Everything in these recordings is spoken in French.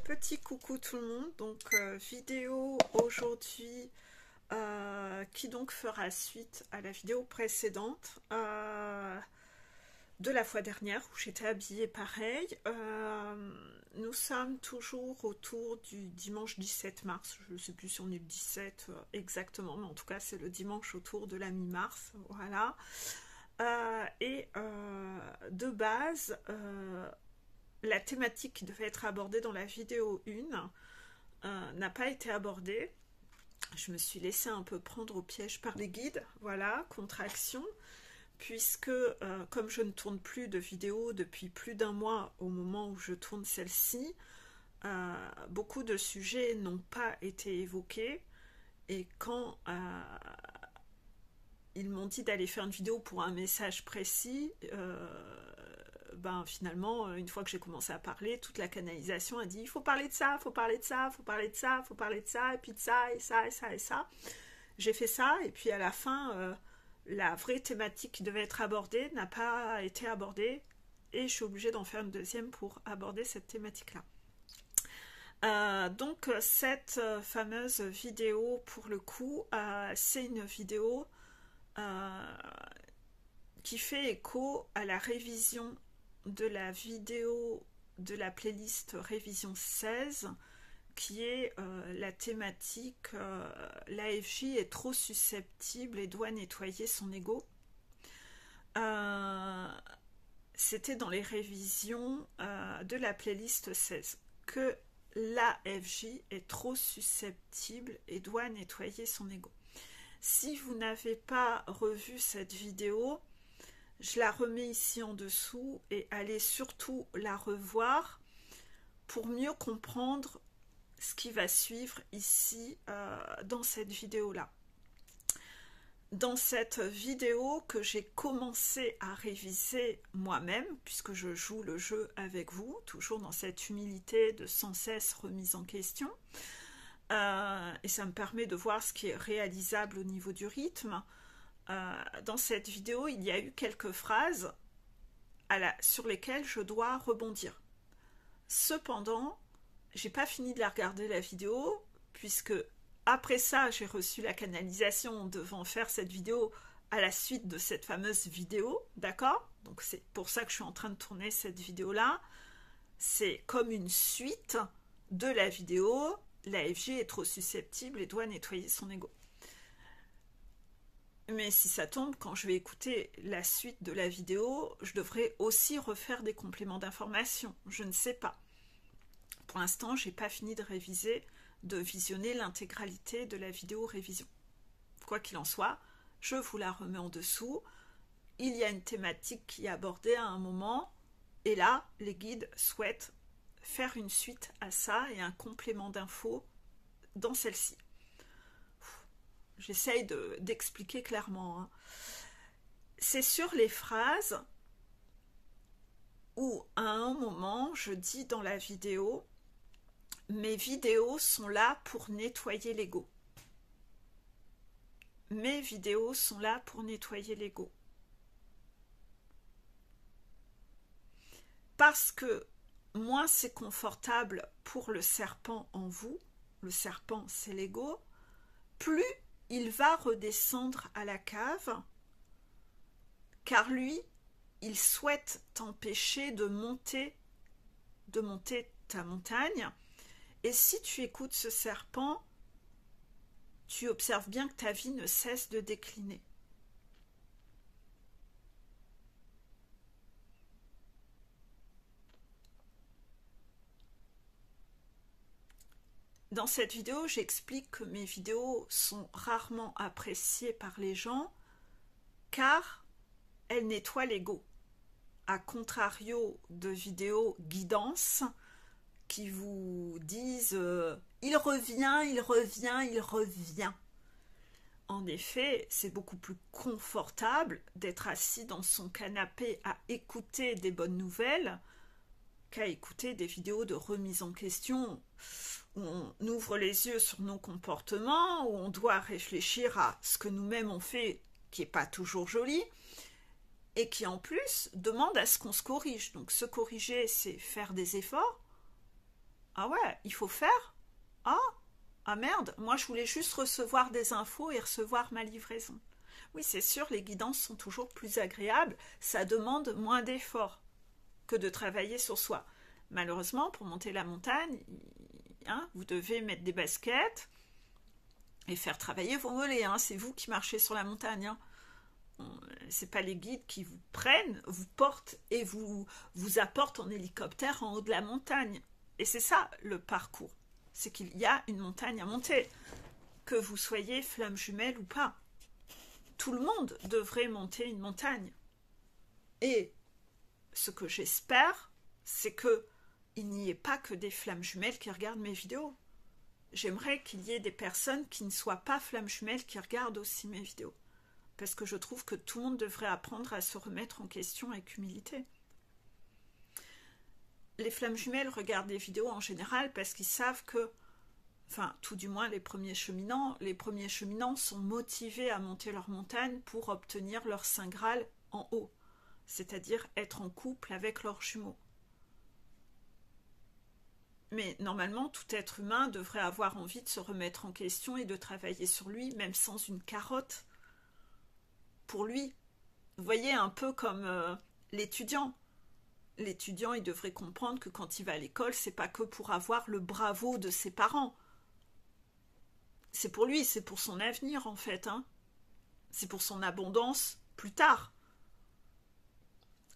Petit coucou tout le monde, donc vidéo aujourd'hui qui donc fera suite à la vidéo précédente de la fois dernière où j'étais habillée pareil. Nous sommes toujours autour du dimanche 17 mars, je ne sais plus si on est le 17 exactement, mais en tout cas c'est le dimanche autour de la mi-mars, voilà. De base, la thématique qui devait être abordée dans la vidéo 1 n'a pas été abordée. Je me suis laissée un peu prendre au piège par les guides, voilà, contraction, puisque comme je ne tourne plus de vidéos depuis plus d'un mois au moment où je tourne celle-ci, beaucoup de sujets n'ont pas été évoqués, et quand ils m'ont dit d'aller faire une vidéo pour un message précis, finalement, une fois que j'ai commencé à parler, toute la canalisation a dit il faut parler de ça, il faut parler de ça, il faut parler de ça, il faut parler de ça, et puis de ça, et ça, et ça, et ça. J'ai fait ça, et puis à la fin, la vraie thématique qui devait être abordée n'a pas été abordée, et je suis obligée d'en faire une deuxième pour aborder cette thématique-là. Donc cette fameuse vidéo, pour le coup, c'est une vidéo qui fait écho à la révision de la vidéo de la playlist révision 16, qui est la thématique l'AFJ est trop susceptible et doit nettoyer son ego. C'était dans les révisions de la playlist 16 que l'AFJ est trop susceptible et doit nettoyer son ego. Si vous n'avez pas revu cette vidéo, je la remets ici en dessous et allez surtout la revoir pour mieux comprendre ce qui va suivre ici dans cette vidéo-là. Dans cette vidéo que j'ai commencé à réviser moi-même, puisque je joue le jeu avec vous, toujours dans cette humilité de sans cesse remise en question, et ça me permet de voir ce qui est réalisable au niveau du rythme. Dans cette vidéo, il y a eu quelques phrases sur lesquelles je dois rebondir. Cependant, j'ai pas fini de la regarder la vidéo, puisque après ça, j'ai reçu la canalisation devant faire cette vidéo à la suite de cette fameuse vidéo, d'accord? Donc c'est pour ça que je suis en train de tourner cette vidéo-là. C'est comme une suite de la vidéo, l'AFJ est trop susceptible et doit nettoyer son ego. Mais si ça tombe, quand je vais écouter la suite de la vidéo, je devrais aussi refaire des compléments d'information. Je ne sais pas. Pour l'instant, je n'ai pas fini de visionner l'intégralité de la vidéo révision. Quoi qu'il en soit, je vous la remets en dessous. Il y a une thématique qui est abordée à un moment, et là, les guides souhaitent faire une suite à ça et un complément d'infos dans celle-ci. J'essaye d'expliquer clairement. Hein. C'est sur les phrases où, à un moment, je dis dans la vidéo « Mes vidéos sont là pour nettoyer l'ego. » Mes vidéos sont là pour nettoyer l'ego. Parce que moins c'est confortable pour le serpent en vous, le serpent c'est l'ego, plus il va redescendre à la cave, car lui, il souhaite t'empêcher de monter ta montagne. Et si tu écoutes ce serpent, tu observes bien que ta vie ne cesse de décliner. Dans cette vidéo, j'explique que mes vidéos sont rarement appréciées par les gens car elles nettoient l'ego. À contrario de vidéos guidance qui vous disent il revient, il revient, il revient. En effet, c'est beaucoup plus confortable d'être assis dans son canapé à écouter des bonnes nouvelles qu'à écouter des vidéos de remise en question où on ouvre les yeux sur nos comportements, où on doit réfléchir à ce que nous-mêmes on fait, qui n'est pas toujours joli, et qui en plus demande à ce qu'on se corrige. Donc se corriger, c'est faire des efforts, Ah ouais, il faut faire? Ah, ah merde, moi je voulais juste recevoir des infos et recevoir ma livraison. Oui, c'est sûr, les guidances sont toujours plus agréables, ça demande moins d'efforts que de travailler sur soi. Malheureusement, pour monter la montagne, hein, vous devez mettre des baskets et faire travailler vos mollets. Hein, c'est vous qui marchez sur la montagne. Hein. C'est pas les guides qui vous prennent, vous portent et vous apportent en hélicoptère en haut de la montagne. Et c'est ça le parcours. C'est qu'il y a une montagne à monter. Que vous soyez flamme jumelle ou pas. Tout le monde devrait monter une montagne. Et ce que j'espère, c'est que il n'y ait pas que des flammes jumelles qui regardent mes vidéos. J'aimerais qu'il y ait des personnes qui ne soient pas flammes jumelles qui regardent aussi mes vidéos. Parce que je trouve que tout le monde devrait apprendre à se remettre en question avec humilité. Les flammes jumelles regardent des vidéos en général parce qu'ils savent que, enfin, tout du moins les premiers cheminants sont motivés à monter leur montagne pour obtenir leur Saint Graal en haut, c'est-à-dire être en couple avec leurs jumeaux. Mais normalement, tout être humain devrait avoir envie de se remettre en question et de travailler sur lui, même sans une carotte. Pour lui. Vous voyez, un peu comme l'étudiant. L'étudiant, il devrait comprendre que quand il va à l'école, c'est pas que pour avoir le bravo de ses parents. C'est pour lui, c'est pour son avenir en fait. Hein. C'est pour son abondance plus tard.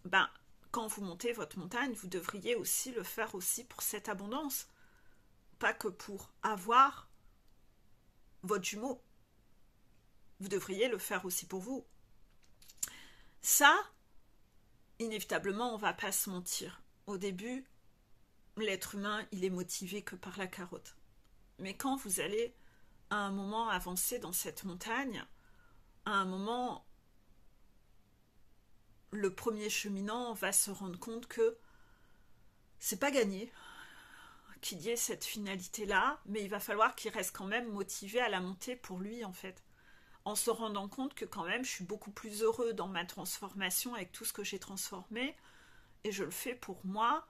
Ben, quand vous montez votre montagne, vous devriez aussi le faire aussi pour cette abondance. Pas que pour avoir votre jumeau. Vous devriez le faire aussi pour vous. Ça, inévitablement, on va pas se mentir. Au début, l'être humain, il est motivé que par la carotte. Mais quand vous allez à un moment avancer dans cette montagne, à un moment, le premier cheminant va se rendre compte que c'est pas gagné qu'il y ait cette finalité-là, mais il va falloir qu'il reste quand même motivé à la monter pour lui, en fait. En se rendant compte que quand même, je suis beaucoup plus heureux dans ma transformation avec tout ce que j'ai transformé, et je le fais pour moi,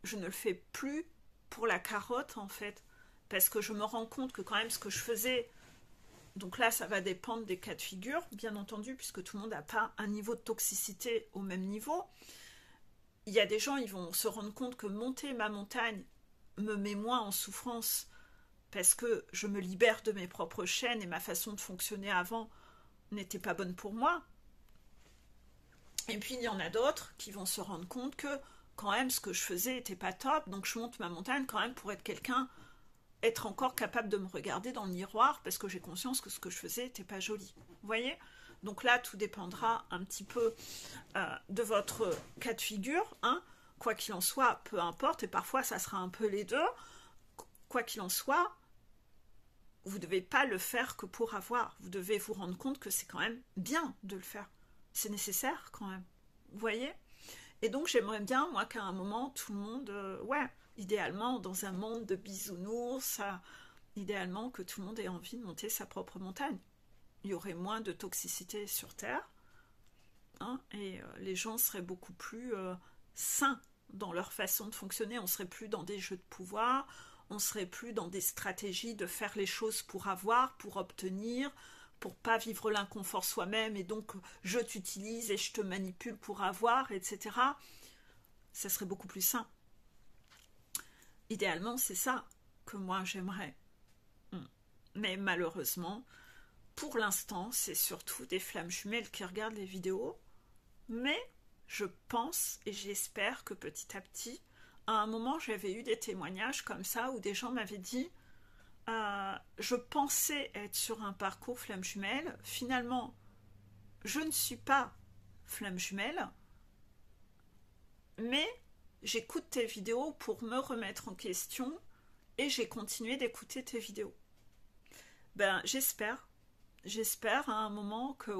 je ne le fais plus pour la carotte, en fait. Parce que je me rends compte que quand même ce que je faisais, donc là ça va dépendre des cas de figure, bien entendu, puisque tout le monde n'a pas un niveau de toxicité au même niveau. Il y a des gens, ils vont se rendre compte que monter ma montagne me met moins en souffrance parce que je me libère de mes propres chaînes et ma façon de fonctionner avant n'était pas bonne pour moi. Et puis il y en a d'autres qui vont se rendre compte que quand même ce que je faisais n'était pas top, donc je monte ma montagne quand même pour être quelqu'un, être encore capable de me regarder dans le miroir parce que j'ai conscience que ce que je faisais n'était pas joli. Vous voyez ? Donc là, tout dépendra un petit peu de votre cas de figure. Hein. Quoi qu'il en soit, peu importe, et parfois ça sera un peu les deux. Quoi qu'il en soit, vous ne devez pas le faire que pour avoir. Vous devez vous rendre compte que c'est quand même bien de le faire. C'est nécessaire quand même. Vous voyez ? Et donc j'aimerais bien, moi, qu'à un moment, tout le monde, idéalement, dans un monde de bisounours, idéalement que tout le monde ait envie de monter sa propre montagne. Il y aurait moins de toxicité sur Terre, hein, et les gens seraient beaucoup plus sains dans leur façon de fonctionner. On ne serait plus dans des jeux de pouvoir, on ne serait plus dans des stratégies de faire les choses pour avoir, pour obtenir, pour pas vivre l'inconfort soi-même, et donc je t'utilise et je te manipule pour avoir, etc. Ça serait beaucoup plus sain. Idéalement, c'est ça que moi j'aimerais. Mais malheureusement, pour l'instant, c'est surtout des flammes jumelles qui regardent les vidéos. Mais je pense et j'espère que petit à petit, à un moment, j'avais eu des témoignages comme ça où des gens m'avaient dit je pensais être sur un parcours flamme jumelle. Finalement, je ne suis pas flamme jumelle, mais j'écoute tes vidéos pour me remettre en question et j'ai continué d'écouter tes vidéos. Ben, j'espère à un moment que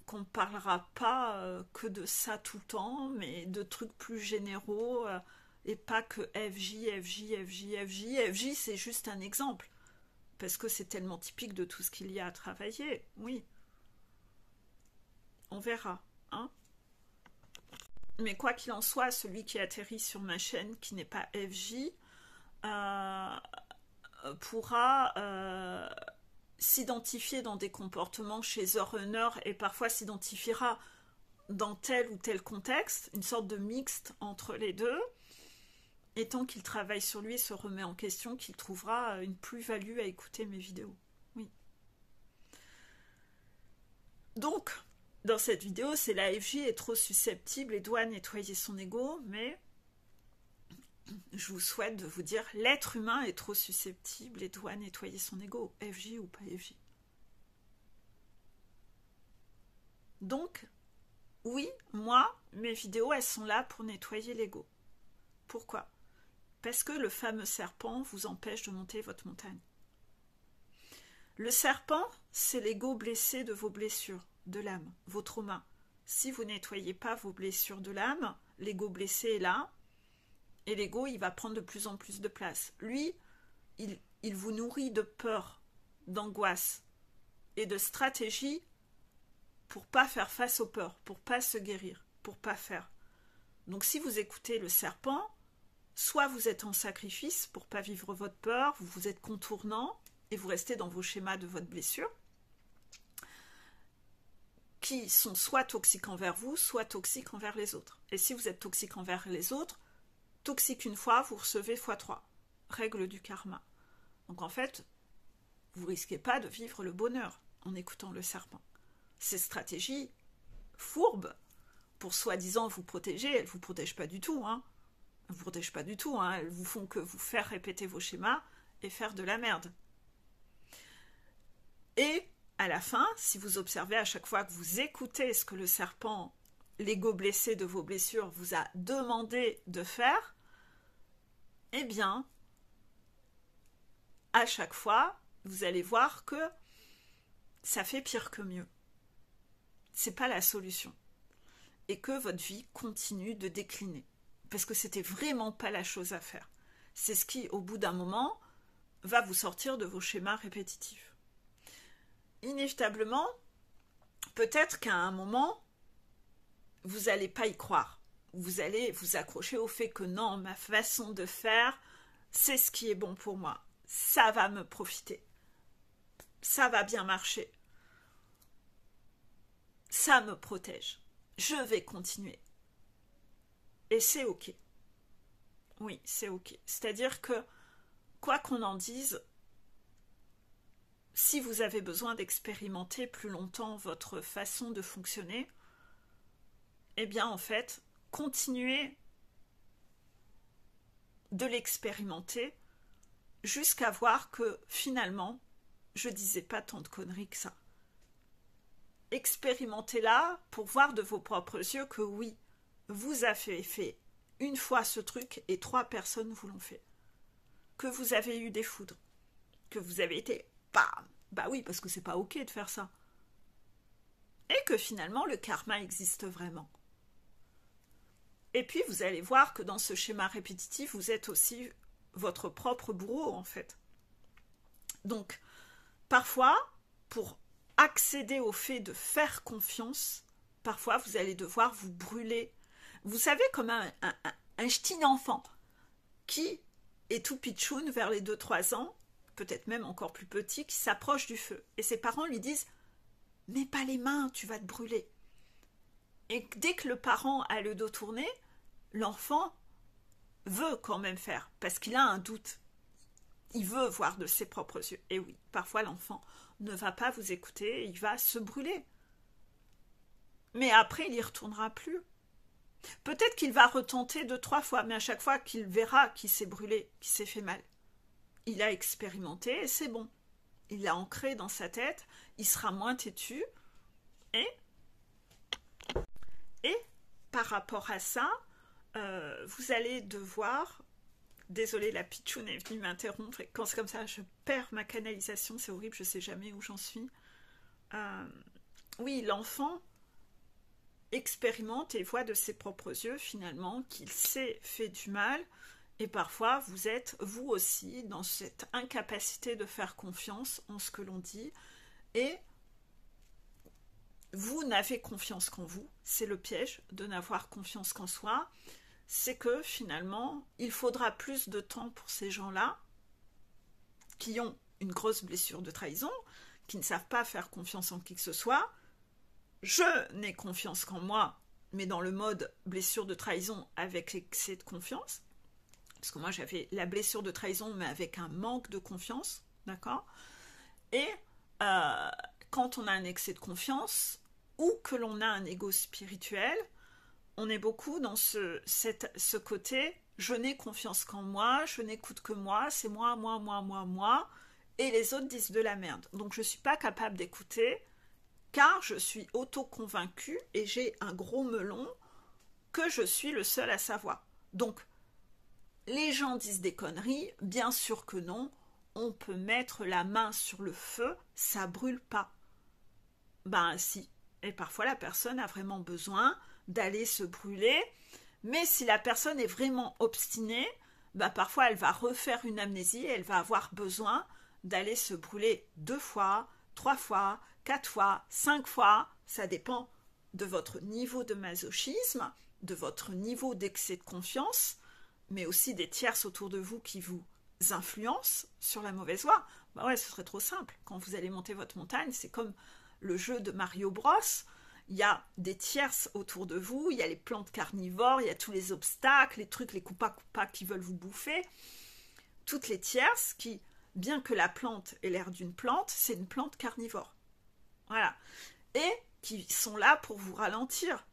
qu'on ne parlera pas que de ça tout le temps, mais de trucs plus généraux et pas que FJ, c'est juste un exemple, parce que c'est tellement typique de tout ce qu'il y a à travailler. Oui, on verra, hein. Mais quoi qu'il en soit, celui qui atterrit sur ma chaîne, qui n'est pas FJ, pourra s'identifier dans des comportements chez The Runner et parfois s'identifiera dans tel ou tel contexte, une sorte de mixte entre les deux. Et tant qu'il travaille sur lui et se remet en question, qu'il trouvera une plus-value à écouter mes vidéos. Oui. Donc, dans cette vidéo, c'est la FJ est trop susceptible et doit nettoyer son ego, mais je vous souhaite de vous dire l'être humain est trop susceptible et doit nettoyer son ego, FJ ou pas FJ. Donc, oui, moi, mes vidéos, elles sont là pour nettoyer l'ego. Pourquoi ? Parce que le fameux serpent vous empêche de monter votre montagne. Le serpent, c'est l'ego blessé de vos blessures, de l'âme, vos traumas. Si vous nettoyez pas vos blessures de l'âme, l'ego blessé est là, et l'ego, il va prendre de plus en plus de place. Lui, il vous nourrit de peur, d'angoisse et de stratégie pour pas faire face aux peurs, pour pas se guérir, pour pas faire. Donc si vous écoutez le serpent, soit vous êtes en sacrifice pour pas vivre votre peur, vous êtes contournant et vous restez dans vos schémas de votre blessure, qui sont soit toxiques envers vous, soit toxiques envers les autres. Et si vous êtes toxique envers les autres, toxique une fois, vous recevez x3. Règle du karma. Donc en fait, vous risquez pas de vivre le bonheur en écoutant le serpent. Ces stratégies fourbes pour soi-disant vous protéger, elles ne vous protègent pas du tout, hein. Elles ne vous protègent pas du tout, hein. Elles vous font que vous faire répéter vos schémas et faire de la merde. Et à la fin, si vous observez à chaque fois que vous écoutez ce que le serpent, l'ego blessé de vos blessures, vous a demandé de faire, eh bien, à chaque fois, vous allez voir que ça fait pire que mieux. C'est pas la solution. Et que votre vie continue de décliner. Parce que c'était vraiment pas la chose à faire. C'est ce qui, au bout d'un moment, va vous sortir de vos schémas répétitifs. Inévitablement, peut-être qu'à un moment, vous n'allez pas y croire. Vous allez vous accrocher au fait que non, ma façon de faire, c'est ce qui est bon pour moi. Ça va me profiter. Ça va bien marcher. Ça me protège. Je vais continuer. Et c'est ok. Oui, c'est ok. C'est-à-dire que, quoi qu'on en dise, si vous avez besoin d'expérimenter plus longtemps votre façon de fonctionner, eh bien en fait, continuez de l'expérimenter jusqu'à voir que finalement, je disais pas tant de conneries que ça. Expérimentez-la pour voir de vos propres yeux que oui, vous avez fait une fois ce truc et 3 personnes vous l'ont fait. Que vous avez eu des foudres. Que vous avez été bam. Bah oui, parce que c'est pas ok de faire ça. Et que finalement le karma existe vraiment. Et puis vous allez voir que dans ce schéma répétitif, vous êtes aussi votre propre bourreau en fait. Donc, parfois, pour accéder au fait de faire confiance, parfois vous allez devoir vous brûler. Vous savez, comme un ch'ti enfant qui est tout pitchoun vers les 2-3 ans, peut-être même encore plus petit, qui s'approche du feu. Et ses parents lui disent « Mets pas les mains, tu vas te brûler ». Et dès que le parent a le dos tourné, l'enfant veut quand même faire, parce qu'il a un doute. Il veut voir de ses propres yeux. Et oui, parfois l'enfant ne va pas vous écouter, il va se brûler. Mais après, il n'y retournera plus. Peut-être qu'il va retenter 2-3 fois, mais à chaque fois qu'il verra qu'il s'est brûlé, qu'il s'est fait mal. Il a expérimenté et c'est bon. Il l'a ancré dans sa tête, il sera moins têtu. Et par rapport à ça, vous allez devoir... Désolée, la pitchoune est venue m'interrompre. Et quand c'est comme ça, je perds ma canalisation. C'est horrible, je ne sais jamais où j'en suis. Oui, l'enfant expérimente et voit de ses propres yeux, finalement, qu'il s'est fait du mal. Et parfois, vous êtes, vous aussi, dans cette incapacité de faire confiance en ce que l'on dit. Et vous n'avez confiance qu'en vous. C'est le piège de n'avoir confiance qu'en soi. C'est que finalement, il faudra plus de temps pour ces gens-là qui ont une grosse blessure de trahison, qui ne savent pas faire confiance en qui que ce soit. Je n'ai confiance qu'en moi, mais dans le mode blessure de trahison avec l'excès de confiance. Parce que moi, j'avais la blessure de trahison, mais avec un manque de confiance, d'accord? Et quand on a un excès de confiance, ou que l'on a un ego spirituel, on est beaucoup dans ce côté « je n'ai confiance qu'en moi, je n'écoute que moi, c'est moi, moi, moi, moi, moi », et les autres disent de la merde. Donc je ne suis pas capable d'écouter, car je suis auto-convaincue et j'ai un gros melon que je suis le seul à savoir. Donc, les gens disent des conneries, bien sûr que non, on peut mettre la main sur le feu, ça brûle pas. Ben si, et parfois la personne a vraiment besoin d'aller se brûler, mais si la personne est vraiment obstinée, ben parfois elle va refaire une amnésie et elle va avoir besoin d'aller se brûler 2 fois, 3 fois, 4 fois, 5 fois, ça dépend de votre niveau de masochisme, de votre niveau d'excès de confiance, mais aussi des tierces autour de vous qui vous influencent sur la mauvaise voie. Bah ouais, ce serait trop simple. Quand vous allez monter votre montagne, c'est comme le jeu de Mario Bros. Il y a des tierces autour de vous, il y a les plantes carnivores, il y a tous les obstacles, les trucs, les coupas qui veulent vous bouffer. Toutes les tierces qui, bien que la plante ait l'air d'une plante, c'est une plante carnivore. Voilà. Et qui sont là pour vous ralentir.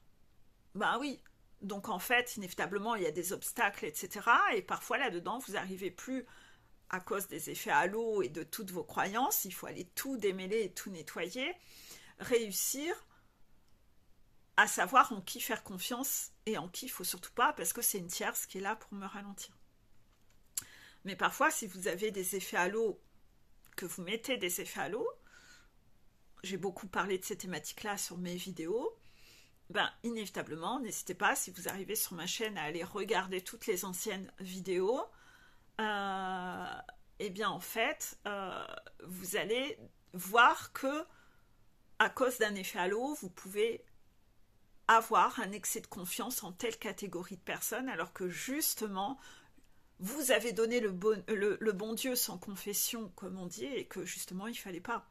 Ben oui. Donc en fait, inévitablement, il y a des obstacles, etc. Et parfois là-dedans, vous n'arrivez plus à cause des effets halo et de toutes vos croyances. Il faut aller tout démêler et tout nettoyer. Réussir à savoir en qui faire confiance et en qui il ne faut surtout pas, parce que c'est une tierce qui est là pour me ralentir. Mais parfois, si vous avez des effets halo, que vous mettez des effets halo, j'ai beaucoup parlé de ces thématiques-là sur mes vidéos, ben, inévitablement, n'hésitez pas, si vous arrivez sur ma chaîne, à aller regarder toutes les anciennes vidéos. Eh bien, en fait, vous allez voir que, à cause d'un effet halo, vous pouvez avoir un excès de confiance en telle catégorie de personnes, alors que justement, vous avez donné le bon Dieu sans confession, comme on dit, et que justement, il ne fallait pas.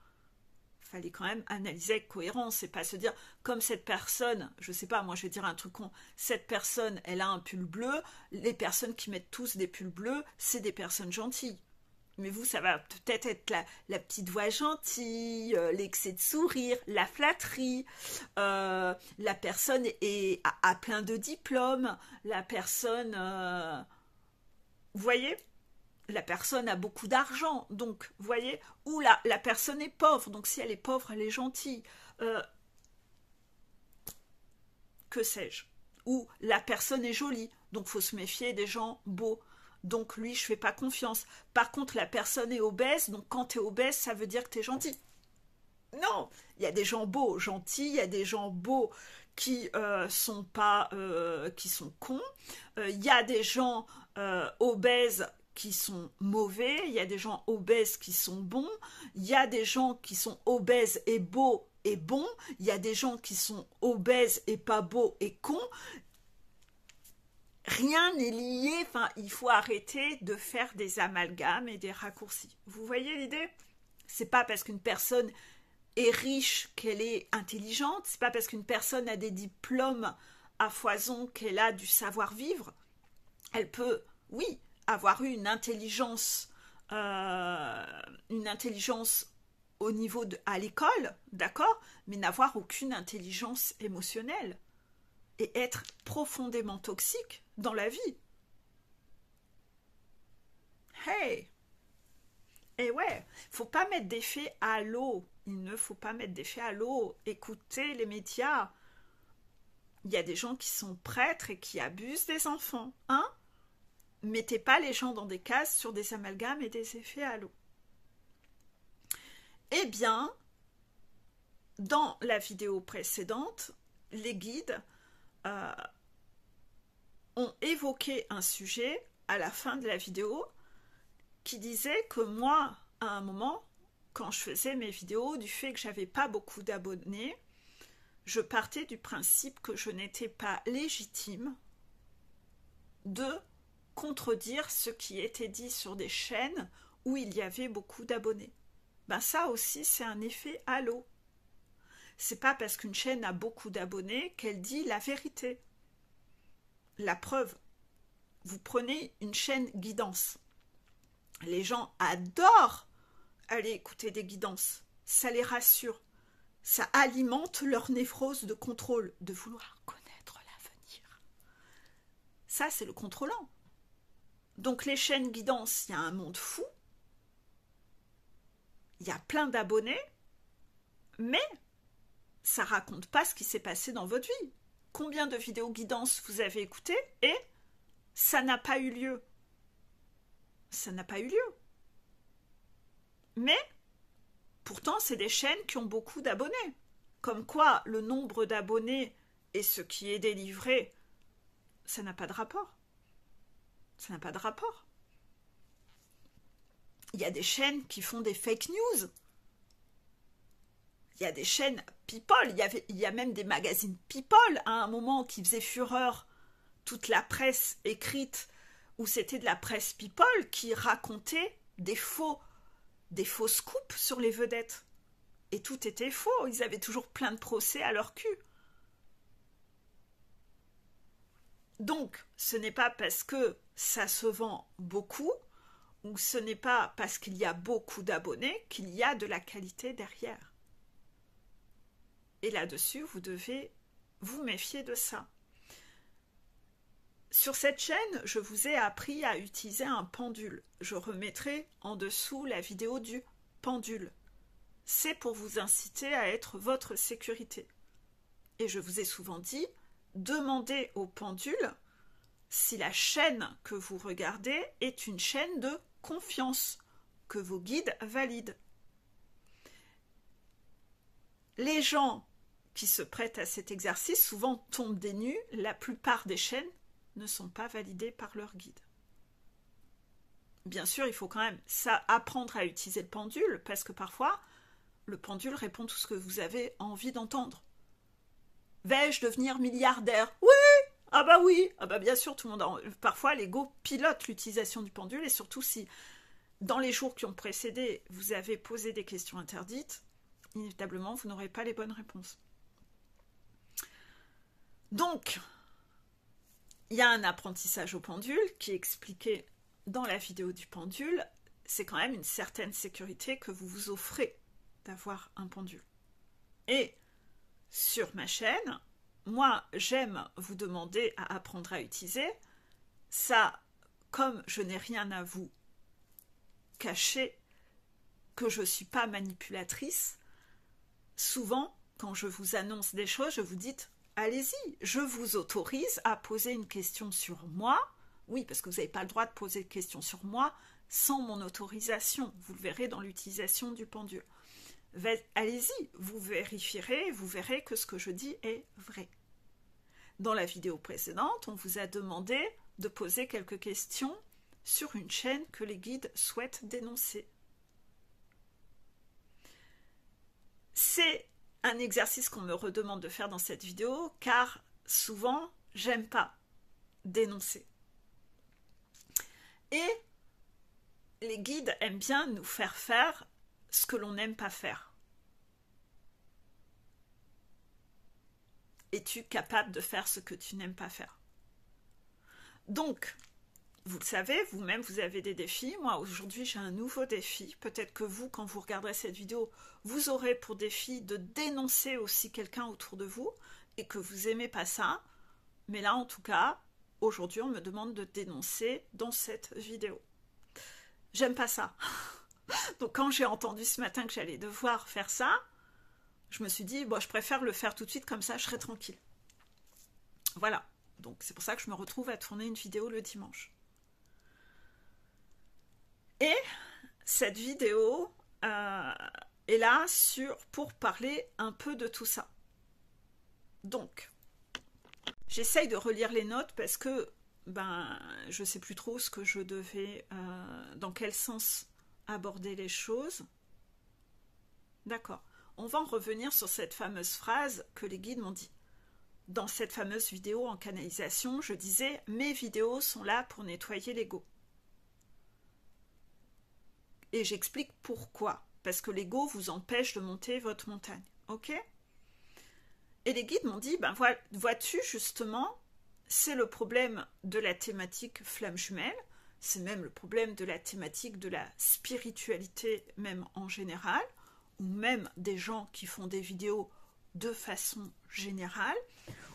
Il fallait quand même analyser avec cohérence et pas se dire, comme cette personne, je sais pas, moi je vais dire un truc con, cette personne, elle a un pull bleu, les personnes qui mettent tous des pulls bleus, c'est des personnes gentilles. Mais vous, ça va peut-être être la petite voix gentille, l'excès de sourire, la flatterie, la personne a plein de diplômes, la personne... vous voyez ? La personne a beaucoup d'argent, donc, vous voyez, ou la personne est pauvre, donc si elle est pauvre, elle est gentille. Que sais-je ? Ou la personne est jolie, donc il faut se méfier des gens beaux. Donc lui, je ne fais pas confiance. Par contre, la personne est obèse, donc quand tu es obèse, ça veut dire que tu es gentil. Non, il y a des gens beaux, gentils, il y a des gens beaux qui sont pas, qui sont cons. Il y a des gens obèses qui sont mauvais, il y a des gens obèses qui sont bons, il y a des gens qui sont obèses et beaux et bons, il y a des gens qui sont obèses et pas beaux et cons. Rien n'est lié, enfin, il faut arrêter de faire des amalgames et des raccourcis. Vous voyez l'idée ? C'est pas parce qu'une personne est riche qu'elle est intelligente, c'est pas parce qu'une personne a des diplômes à foison qu'elle a du savoir-vivre. Elle peut, oui, avoir eu une intelligence au niveau à l'école, d'accord, mais n'avoir aucune intelligence émotionnelle et être profondément toxique dans la vie. Hey! Et ouais, faut pas mettre des faits à l'eau. Il ne faut pas mettre des faits à l'eau. Écoutez les médias. Il y a des gens qui sont prêtres et qui abusent des enfants, hein? Mettez pas les gens dans des cases sur des amalgames et des effets à l'eau. Eh bien, dans la vidéo précédente, les guides ont évoqué un sujet à la fin de la vidéo qui disait que moi, à un moment, quand je faisais mes vidéos, du fait que j'avais pas beaucoup d'abonnés, je partais du principe que je n'étais pas légitime de contredire ce qui était dit sur des chaînes où il y avait beaucoup d'abonnés. Ben ça aussi, c'est un effet halo. C'est pas parce qu'une chaîne a beaucoup d'abonnés qu'elle dit la vérité. La preuve, vous prenez une chaîne guidance. Les gens adorent aller écouter des guidances. Ça les rassure. Ça alimente leur névrose de contrôle, de vouloir connaître l'avenir. Ça, c'est le contrôlant. Donc les chaînes guidance, il y a un monde fou. Il y a plein d'abonnés, mais ça raconte pas ce qui s'est passé dans votre vie. Combien de vidéos guidance vous avez écoutées et ça n'a pas eu lieu. Ça n'a pas eu lieu. Mais pourtant, c'est des chaînes qui ont beaucoup d'abonnés. Comme quoi, le nombre d'abonnés et ce qui est délivré, ça n'a pas de rapport. Ça n'a pas de rapport. Il y a des chaînes qui font des fake news. Il y a des chaînes People. Il y a même des magazines People à un moment qui faisaient fureur. Toute la presse écrite, où c'était de la presse People qui racontait des faux scoops sur les vedettes. Et tout était faux. Ils avaient toujours plein de procès à leur cul. Donc, ce n'est pas parce que ça se vend beaucoup, ou ce n'est pas parce qu'il y a beaucoup d'abonnés qu'il y a de la qualité derrière. Et là-dessus, vous devez vous méfier de ça. Sur cette chaîne, je vous ai appris à utiliser un pendule. Je remettrai en dessous la vidéo du pendule. C'est pour vous inciter à être votre sécurité. Et je vous ai souvent dit, demandez au pendule si la chaîne que vous regardez est une chaîne de confiance, que vos guides valident. Les gens qui se prêtent à cet exercice souvent tombent des nues. La plupart des chaînes ne sont pas validées par leur guide. Bien sûr, il faut quand même apprendre à utiliser le pendule, parce que parfois, le pendule répond tout ce que vous avez envie d'entendre. Vais-je devenir milliardaire? Oui! Ah bah oui! Ah bah bien sûr, tout le monde parfois, l'ego pilote l'utilisation du pendule, et surtout si, dans les jours qui ont précédé, vous avez posé des questions interdites, inévitablement, vous n'aurez pas les bonnes réponses. Donc, il y a un apprentissage au pendule qui est expliqué dans la vidéo du pendule. C'est quand même une certaine sécurité que vous vous offrez d'avoir un pendule. Et sur ma chaîne, moi, j'aime vous demander à apprendre à utiliser ça. Comme je n'ai rien à vous cacher, que je ne suis pas manipulatrice, souvent, quand je vous annonce des choses, je vous dis allez-y, je vous autorise à poser une question sur moi. Oui, parce que vous n'avez pas le droit de poser de questions sur moi sans mon autorisation. Vous le verrez dans l'utilisation du pendule. Allez-y, vous vérifierez, vous verrez que ce que je dis est vrai. Dans la vidéo précédente, on vous a demandé de poser quelques questions sur une chaîne que les guides souhaitent dénoncer. C'est un exercice qu'on me redemande de faire dans cette vidéo, car souvent, j'aime pas dénoncer. Et les guides aiment bien nous faire faire ce que l'on n'aime pas faire. Es-tu capable de faire ce que tu n'aimes pas faire? Donc, vous le savez, vous-même, vous avez des défis. Moi, aujourd'hui, j'ai un nouveau défi. Peut-être que vous, quand vous regarderez cette vidéo, vous aurez pour défi de dénoncer aussi quelqu'un autour de vous et que vous n'aimez pas ça. Mais là, en tout cas, aujourd'hui, on me demande de dénoncer dans cette vidéo. J'aime pas ça. Donc, quand j'ai entendu ce matin que j'allais devoir faire ça, je me suis dit, bon, je préfère le faire tout de suite, comme ça, je serai tranquille. Voilà. Donc, c'est pour ça que je me retrouve à tourner une vidéo le dimanche. Et cette vidéo est là pour parler un peu de tout ça. Donc, j'essaye de relire les notes parce que je ne sais plus trop ce que je devais, dans quel sens aborder les choses. D'accord. on va en revenir sur cette fameuse phrase que les guides m'ont dit. Dans cette fameuse vidéo en canalisation, je disais « Mes vidéos sont là pour nettoyer l'ego ». Et j'explique pourquoi. Parce que l'ego vous empêche de monter votre montagne. Ok ? Et les guides m'ont dit, ben vois-tu justement, c'est le problème de la thématique flamme jumelle, c'est même le problème de la thématique de la spiritualité même en général, ou même des gens qui font des vidéos de façon générale,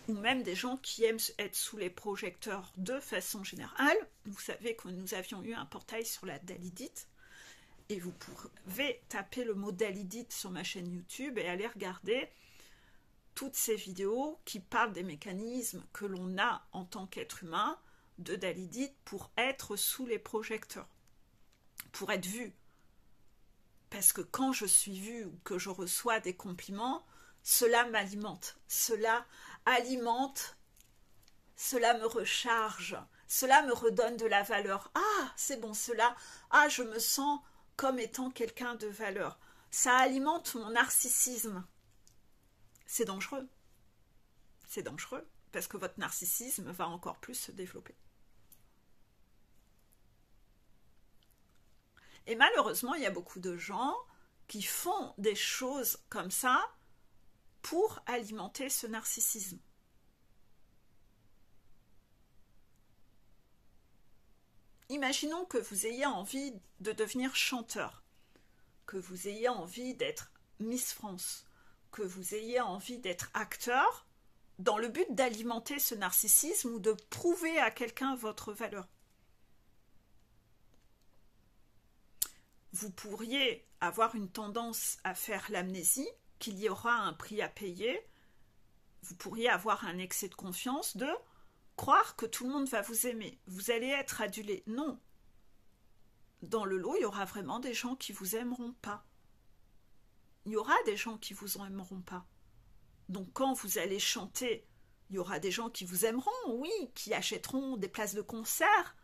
ou même des gens qui aiment être sous les projecteurs de façon générale. Vous savez que nous avions eu un portail sur la dalidite, et vous pouvez taper le mot dalidite sur ma chaîne YouTube et aller regarder toutes ces vidéos qui parlent des mécanismes que l'on a en tant qu'être humain de dalidite pour être sous les projecteurs, pour être vu. Parce que quand je suis vue ou que je reçois des compliments, cela m'alimente, cela alimente, cela me recharge, cela me redonne de la valeur. Ah, c'est bon, cela, ah, je me sens comme étant quelqu'un de valeur. Ça alimente mon narcissisme. C'est dangereux. C'est dangereux parce que votre narcissisme va encore plus se développer. Et malheureusement, il y a beaucoup de gens qui font des choses comme ça pour alimenter ce narcissisme. Imaginons que vous ayez envie de devenir chanteur, que vous ayez envie d'être Miss France, que vous ayez envie d'être acteur, dans le but d'alimenter ce narcissisme ou de prouver à quelqu'un votre valeur. Vous pourriez avoir une tendance à faire l'amnésie, qu'il y aura un prix à payer. Vous pourriez avoir un excès de confiance, de croire que tout le monde va vous aimer. Vous allez être adulé. Non. Dans le lot, il y aura vraiment des gens qui vous aimeront pas. Il y aura des gens qui vous aimeront pas. Donc quand vous allez chanter, il y aura des gens qui vous aimeront, oui, qui achèteront des places de concert,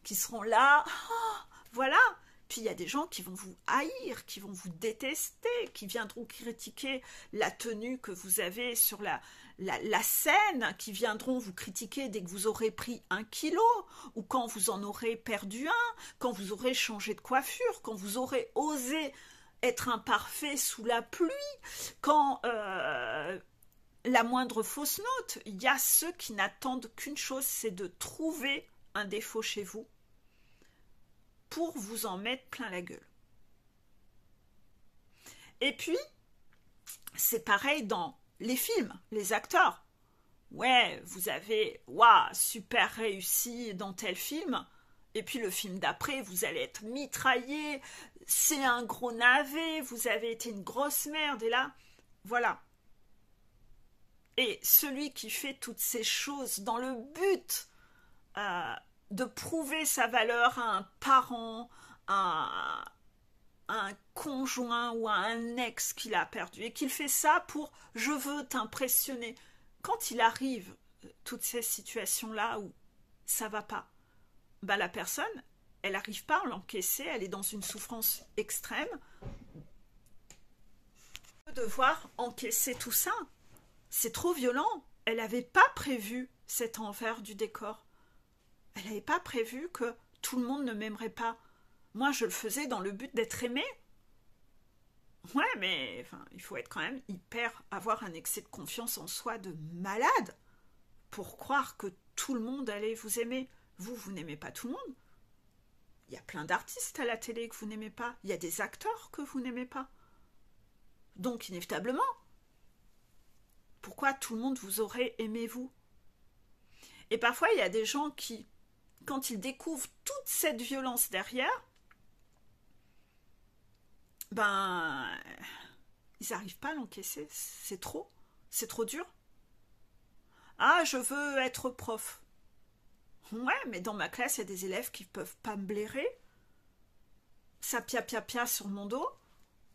qui seront là, oh, voilà. Puis il y a des gens qui vont vous haïr, qui vont vous détester, qui viendront critiquer la tenue que vous avez sur la scène, qui viendront vous critiquer dès que vous aurez pris 1 kilo, ou quand vous en aurez perdu un, quand vous aurez changé de coiffure, quand vous aurez osé être imparfait sous la pluie, quand la moindre fausse note. Il y a ceux qui n'attendent qu'une chose, c'est de trouver un défaut chez vous pour vous en mettre plein la gueule. Et puis, c'est pareil dans les films, les acteurs. Ouais, vous avez, waouh, super réussi dans tel film, et puis le film d'après, vous allez être mitraillé, c'est un gros navet, vous avez été une grosse merde, et là, voilà. Et celui qui fait toutes ces choses dans le but de prouver sa valeur à un parent, à un conjoint ou à un ex qu'il a perdu, et qu'il fait ça pour « je veux t'impressionner ». Quand il arrive toutes ces situations-là où ça va pas, bah la personne, elle n'arrive pas à l'encaisser, elle est dans une souffrance extrême. Elle va devoir encaisser tout ça. C'est trop violent. Elle n'avait pas prévu cet envers du décor. Elle n'avait pas prévu que tout le monde ne m'aimerait pas. Moi, je le faisais dans le but d'être aimé. Ouais, mais enfin, il faut être quand même avoir un excès de confiance en soi de malade pour croire que tout le monde allait vous aimer. Vous n'aimez pas tout le monde. Il y a plein d'artistes à la télé que vous n'aimez pas. Il y a des acteurs que vous n'aimez pas. Donc, inévitablement, pourquoi tout le monde vous aurait aimé vous? Et parfois, il y a des gens qui, quand ils découvrent toute cette violence derrière, ben, ils n'arrivent pas à l'encaisser. C'est trop dur. Ah, je veux être prof. Ouais, mais dans ma classe, il y a des élèves qui ne peuvent pas me blairer. Ça pia sur mon dos.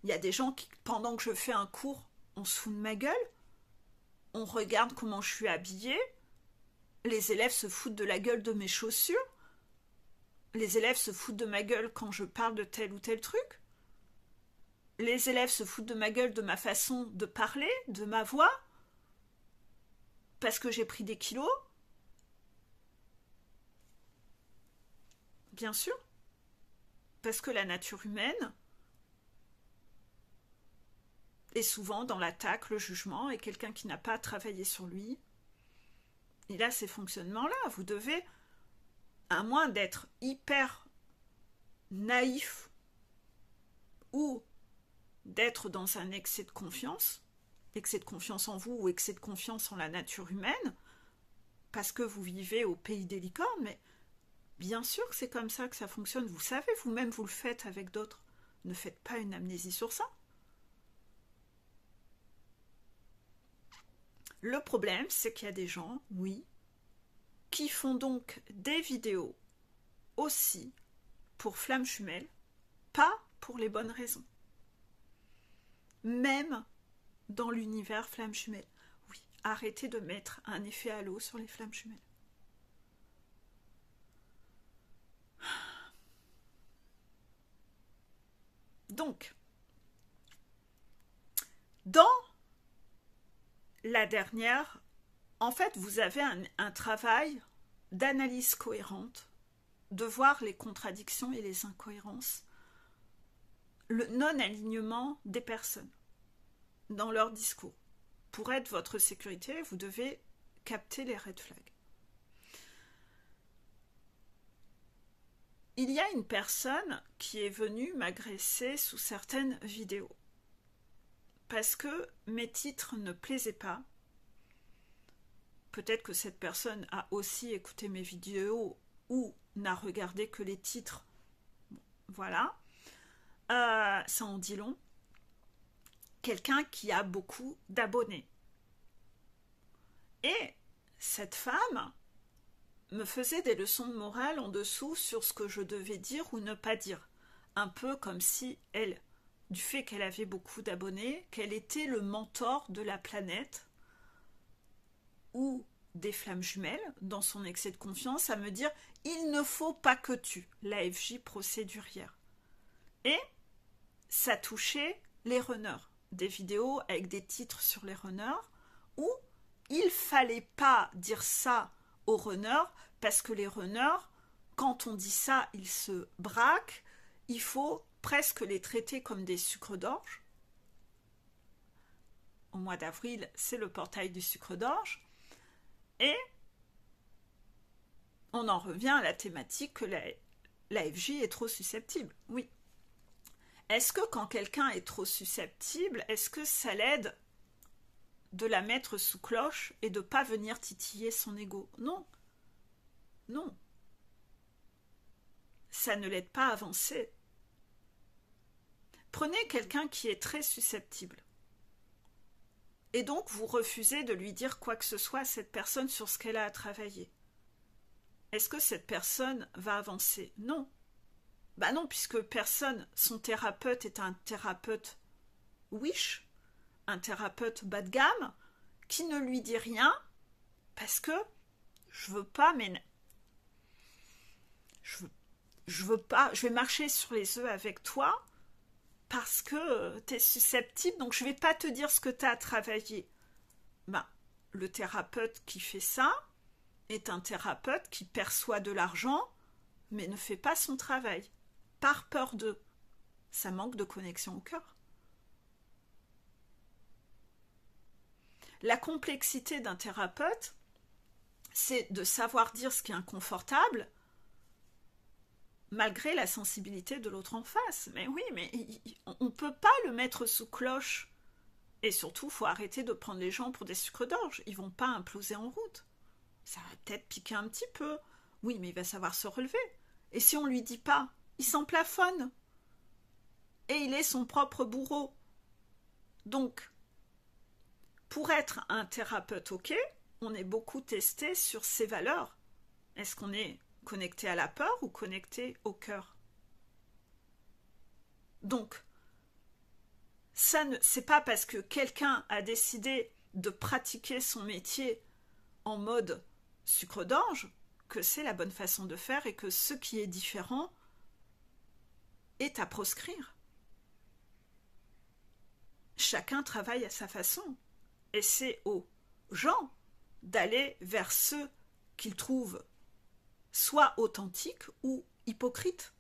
Il y a des gens qui, pendant que je fais un cours, on se fout de ma gueule. On regarde comment je suis habillée. Les élèves se foutent de la gueule de mes chaussures. Les élèves se foutent de ma gueule quand je parle de tel ou tel truc. les élèves se foutent de ma gueule, de ma façon de parler, de ma voix, parce que j'ai pris des kilos. Bien sûr, parce que la nature humaine est souvent dans l'attaque, le jugement, et quelqu'un qui n'a pas travaillé sur lui, il a ces fonctionnements-là. Vous devez, à moins d'être hyper naïf ou d'être dans un excès de confiance en vous ou excès de confiance en la nature humaine, parce que vous vivez au pays des licornes, mais bien sûr que c'est comme ça que ça fonctionne. Vous savez, vous-même, vous le faites avec d'autres. Ne faites pas une amnésie sur ça. Le problème, c'est qu'il y a des gens, oui, qui font donc des vidéos aussi pour Flamme Jumelle, pas pour les bonnes raisons. Même dans l'univers Flamme Jumelle. Oui, arrêtez de mettre un effet halo sur les flammes jumelles. Donc, dans la dernière, en fait, vous avez un travail d'analyse cohérente, de voir les contradictions et les incohérences, le non-alignement des personnes dans leur discours. Pour être votre sécurité, vous devez capter les red flags. Il y a une personne qui est venue m'agresser sous certaines vidéos parce que mes titres ne plaisaient pas. Peut-être que cette personne a aussi écouté mes vidéos ou n'a regardé que les titres. Bon, voilà. Ça en dit long. Quelqu'un qui a beaucoup d'abonnés. Et cette femme me faisait des leçons de morale en dessous sur ce que je devais dire ou ne pas dire. Un peu comme si elle, du fait qu'elle avait beaucoup d'abonnés, qu'elle était le mentor de la planète ou des flammes jumelles, dans son excès de confiance, à me dire « il ne faut pas que tu », l'AFJ procédurière. Et ça touchait les runners, des vidéos avec des titres sur les runners, où il fallait pas dire ça aux runners, parce que les runners, quand on dit ça, ils se braquent, il faut presque les traiter comme des sucres d'orge. Au mois d'avril, c'est le portail du sucre d'orge. Et on en revient à la thématique que l'AFJ est trop susceptible. Oui. Est-ce que quand quelqu'un est trop susceptible, est-ce que ça l'aide de la mettre sous cloche et de ne pas venir titiller son ego? Non. Non. Ça ne l'aide pas à avancer. Prenez quelqu'un qui est très susceptible. Et donc, vous refusez de lui dire quoi que ce soit à cette personne sur ce qu'elle a à travailler. Est-ce que cette personne va avancer? Non. Ben non, puisque personne, son thérapeute est un thérapeute wish, un thérapeute bas de gamme, qui ne lui dit rien, parce que je veux pas, mais je veux pas, je vais marcher sur les œufs avec toi, parce que tu es susceptible, donc je ne vais pas te dire ce que tu as à travailler. Ben, le thérapeute qui fait ça est un thérapeute qui perçoit de l'argent, mais ne fait pas son travail, par peur d'eux. Ça manque de connexion au cœur. La complexité d'un thérapeute, c'est de savoir dire ce qui est inconfortable, malgré la sensibilité de l'autre en face. Mais oui, mais on ne peut pas le mettre sous cloche. Et surtout, il faut arrêter de prendre les gens pour des sucres d'orge. Ils ne vont pas imploser en route. Ça va peut-être piquer un petit peu. Oui, mais il va savoir se relever. Et si on ne lui dit pas, il s'en plafonne. Et il est son propre bourreau. Donc, pour être un thérapeute OK, on est beaucoup testé sur ses valeurs. Est-ce qu'on est connecté à la peur ou connecté au cœur? Donc, c'est pas parce que quelqu'un a décidé de pratiquer son métier en mode sucre d'orge que c'est la bonne façon de faire et que ce qui est différent est à proscrire. chacun travaille à sa façon. Et c'est aux gens d'aller vers ceux qu'ils trouvent soit authentiques ou hypocrites.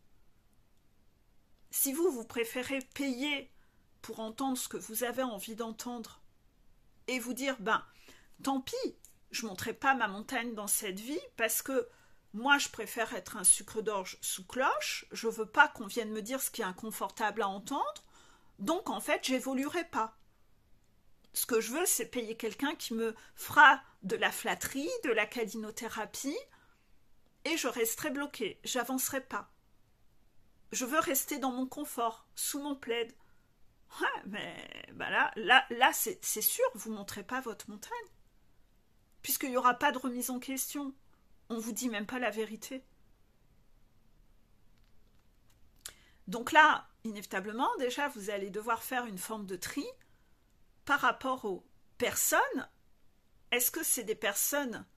Si vous préférez payer pour entendre ce que vous avez envie d'entendre et vous dire, ben, tant pis, je ne monterai pas ma montagne dans cette vie parce que moi, je préfère être un sucre d'orge sous cloche, je ne veux pas qu'on vienne me dire ce qui est inconfortable à entendre, donc en fait, j'évoluerai pas. Ce que je veux, c'est payer quelqu'un qui me fera de la flatterie, de la câlinothérapie, et je resterai bloquée, j'avancerai pas. Je veux rester dans mon confort, sous mon plaid. Ouais, mais bah là c'est sûr, vous ne montrez pas votre montagne. Puisqu'il n'y aura pas de remise en question. On ne vous dit même pas la vérité. Donc là, inévitablement, déjà, vous allez devoir faire une forme de tri par rapport aux personnes. Est-ce que c'est des personnes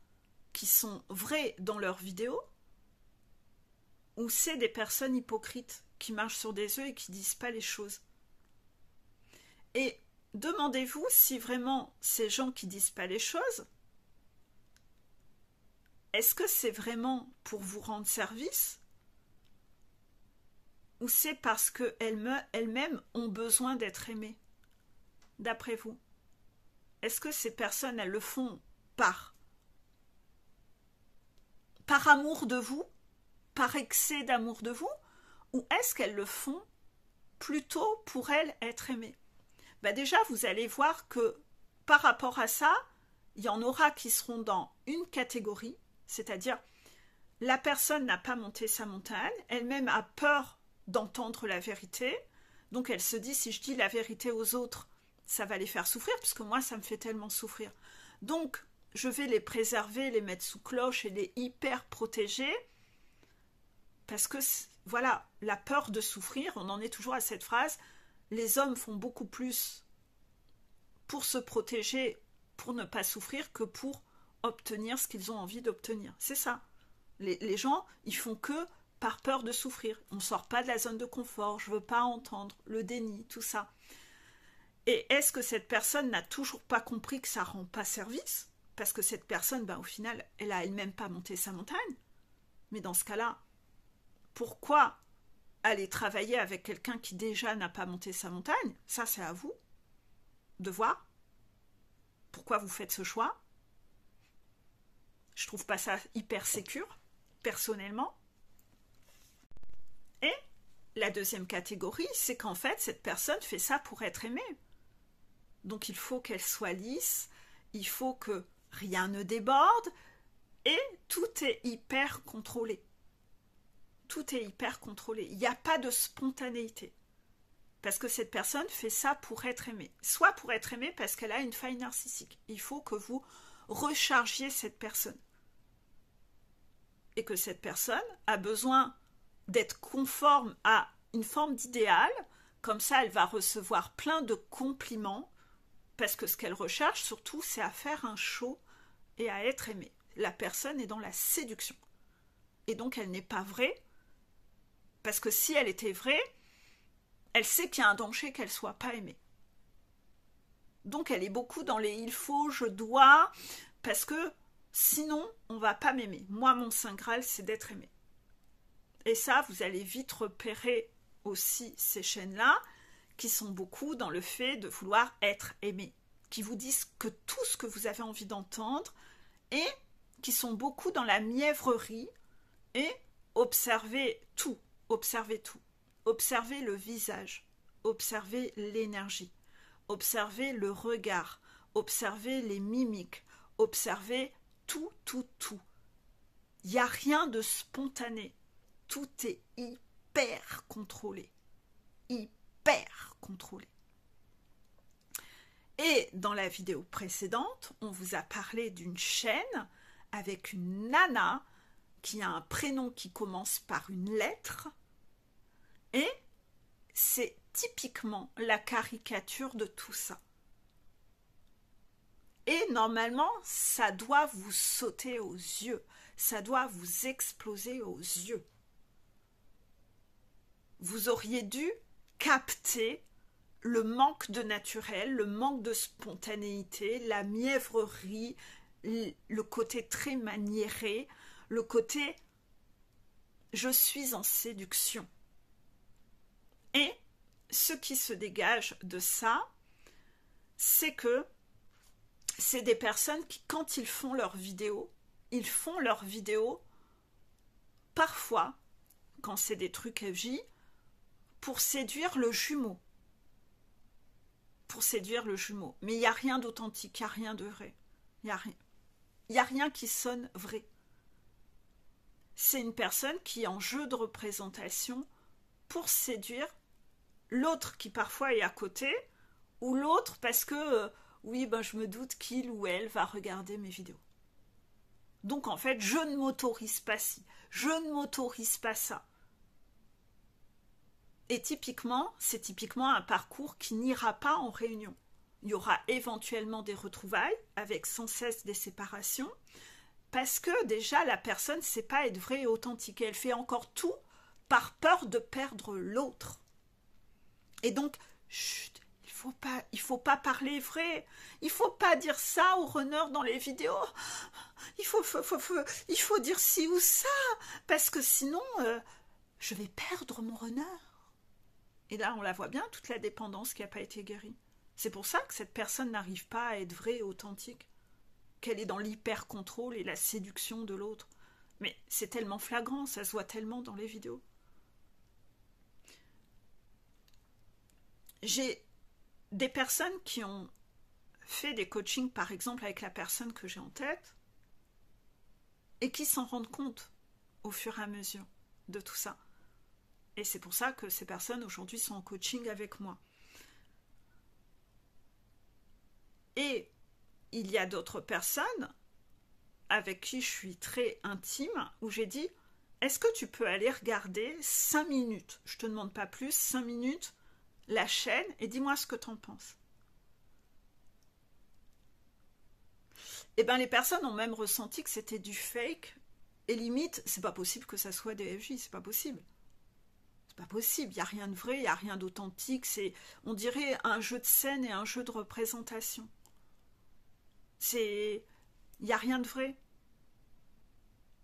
qui sont vraies dans leurs vidéos ou c'est des personnes hypocrites qui marchent sur des œufs et qui ne disent pas les choses? Et demandez-vous si vraiment ces gens qui ne disent pas les choses, est-ce que c'est vraiment pour vous rendre service ou c'est parce qu'elles-mêmes ont besoin d'être aimées? D'après vous, est-ce que ces personnes, elles le font par amour de vous, par excès d'amour de vous, ou est-ce qu'elles le font plutôt pour elles être aimées? Déjà, vous allez voir que par rapport à ça, il y en aura qui seront dans une catégorie, c'est-à-dire la personne n'a pas monté sa montagne, elle-même a peur d'entendre la vérité, donc elle se dit si je dis la vérité aux autres, ça va les faire souffrir, puisque moi ça me fait tellement souffrir. Donc je vais les préserver, les mettre sous cloche et les hyper protéger, parce que voilà, la peur de souffrir, on en est toujours à cette phrase, les hommes font beaucoup plus pour se protéger, pour ne pas souffrir, que pour obtenir ce qu'ils ont envie d'obtenir. C'est ça. Les gens, ils font que par peur de souffrir. On ne sort pas de la zone de confort, je ne veux pas entendre, le déni, tout ça. Et est-ce que cette personne n'a toujours pas compris que ça ne rend pas service? Parce que cette personne, au final, elle n'a elle-même pas monté sa montagne. Mais dans ce cas-là, pourquoi aller travailler avec quelqu'un qui déjà n'a pas monté sa montagne? Ça, c'est à vous de voir. Pourquoi vous faites ce choix? Je trouve pas ça hyper sécure, personnellement. Et la deuxième catégorie, c'est qu'en fait, cette personne fait ça pour être aimée. Donc il faut qu'elle soit lisse, il faut que rien ne déborde, et tout est hyper contrôlé. Tout est hyper contrôlé. Il n'y a pas de spontanéité. Parce que cette personne fait ça pour être aimée. Soit pour être aimée parce qu'elle a une faille narcissique. Il faut que vous rechargiez cette personne. Et que cette personne a besoin d'être conforme à une forme d'idéal. Comme ça, elle va recevoir plein de compliments. Parce que ce qu'elle recherche, surtout, c'est à faire un show et à être aimée. La personne est dans la séduction. Et donc, elle n'est pas vraie. Parce que si elle était vraie, elle sait qu'il y a un danger qu'elle ne soit pas aimée. Donc elle est beaucoup dans les il faut, je dois, parce que sinon on ne va pas m'aimer. Moi, mon Saint Graal, c'est d'être aimé. Et ça, vous allez vite repérer aussi ces chaînes-là, qui sont beaucoup dans le fait de vouloir être aimé, qui vous disent que tout ce que vous avez envie d'entendre, et qui sont beaucoup dans la mièvrerie, et observez tout. Observez tout. Observez le visage. Observez l'énergie. Observez le regard. Observez les mimiques. Observez tout, tout, tout. Il n'y a rien de spontané. Tout est hyper contrôlé. Hyper contrôlé. Et dans la vidéo précédente, on vous a parlé d'une chaîne avec une nana qui a un prénom qui commence par une lettre, et c'est typiquement la caricature de tout ça. Et normalement, ça doit vous sauter aux yeux, ça doit vous exploser aux yeux. Vous auriez dû capter le manque de naturel, le manque de spontanéité, la mièvrerie, le côté très maniéré, le côté je suis en séduction. Et ce qui se dégage de ça, c'est que c'est des personnes qui, quand ils font leurs vidéos parfois, quand c'est des trucs FJ, pour séduire le jumeau. Mais il n'y a rien d'authentique, il n'y a rien de vrai. Il n'y a rien qui sonne vrai. C'est une personne qui est en jeu de représentation pour séduire l'autre qui parfois est à côté, ou l'autre parce que, oui, ben, je me doute qu'il ou elle va regarder mes vidéos. Donc en fait, je ne m'autorise pas ci, je ne m'autorise pas ça. Et c'est typiquement un parcours qui n'ira pas en réunion. Il y aura éventuellement des retrouvailles, avec sans cesse des séparations, parce que déjà la personne ne sait pas être vraie et authentique. Elle fait encore tout par peur de perdre l'autre. Et donc, chut, il faut pas parler vrai. Il faut pas dire ça aux runners dans les vidéos. Il faut dire ci ou ça, parce que sinon, je vais perdre mon runner. Et là, on la voit bien, toute la dépendance qui n'a pas été guérie. C'est pour ça que cette personne n'arrive pas à être vraie et authentique. Qu'elle est dans l'hyper-contrôle et la séduction de l'autre. Mais c'est tellement flagrant, ça se voit tellement dans les vidéos. J'ai des personnes qui ont fait des coachings, par exemple, avec la personne que j'ai en tête, et qui s'en rendent compte au fur et à mesure de tout ça. Et c'est pour ça que ces personnes aujourd'hui sont en coaching avec moi. Et il y a d'autres personnes avec qui je suis très intime, où j'ai dit, est-ce que tu peux aller regarder 5 minutes, je te demande pas plus, 5 minutes, la chaîne, et dis-moi ce que tu en penses. Et bien les personnes ont même ressenti que c'était du fake, et limite, c'est pas possible que ça soit des FJ, c'est pas possible. C'est pas possible, il n'y a rien de vrai, il n'y a rien d'authentique, on dirait un jeu de scène et un jeu de représentation. Il n'y a rien de vrai.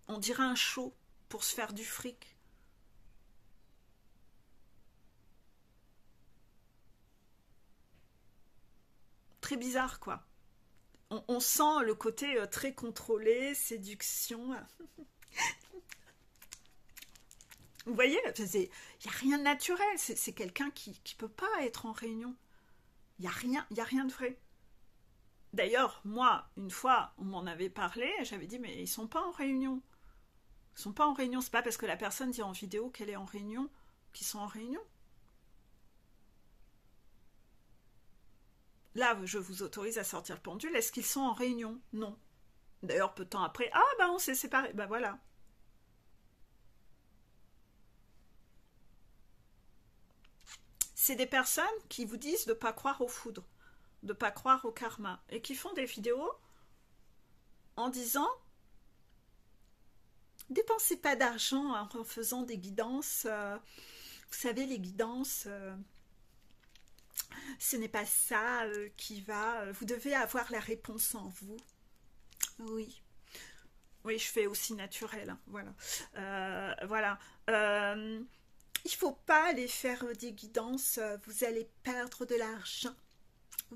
On dirait un show pour se faire du fric. Très bizarre, quoi. On sent le côté très contrôlé, séduction. Vous voyez, il n'y a rien de naturel. C'est quelqu'un qui ne peut pas être en réunion. Il n'y a rien de vrai. D'ailleurs, moi, une fois, on m'en avait parlé, j'avais dit, mais ils sont pas en réunion. Ils sont pas en réunion. C'est pas parce que la personne dit en vidéo qu'elle est en réunion qu'ils sont en réunion. Là, je vous autorise à sortir le pendule. Est-ce qu'ils sont en réunion? Non. D'ailleurs, peu de temps après, ah bah on s'est séparés. Bah voilà. C'est des personnes qui vous disent de ne pas croire aux foudres, de ne pas croire au karma, et qui font des vidéos en disant dépensez pas d'argent en faisant des guidances. Vous savez, les guidances, ce n'est pas ça qui va. Vous devez avoir la réponse en vous. Oui. Oui, je fais aussi naturel. Hein, voilà. Voilà. Il ne faut pas aller faire des guidances. Vous allez perdre de l'argent.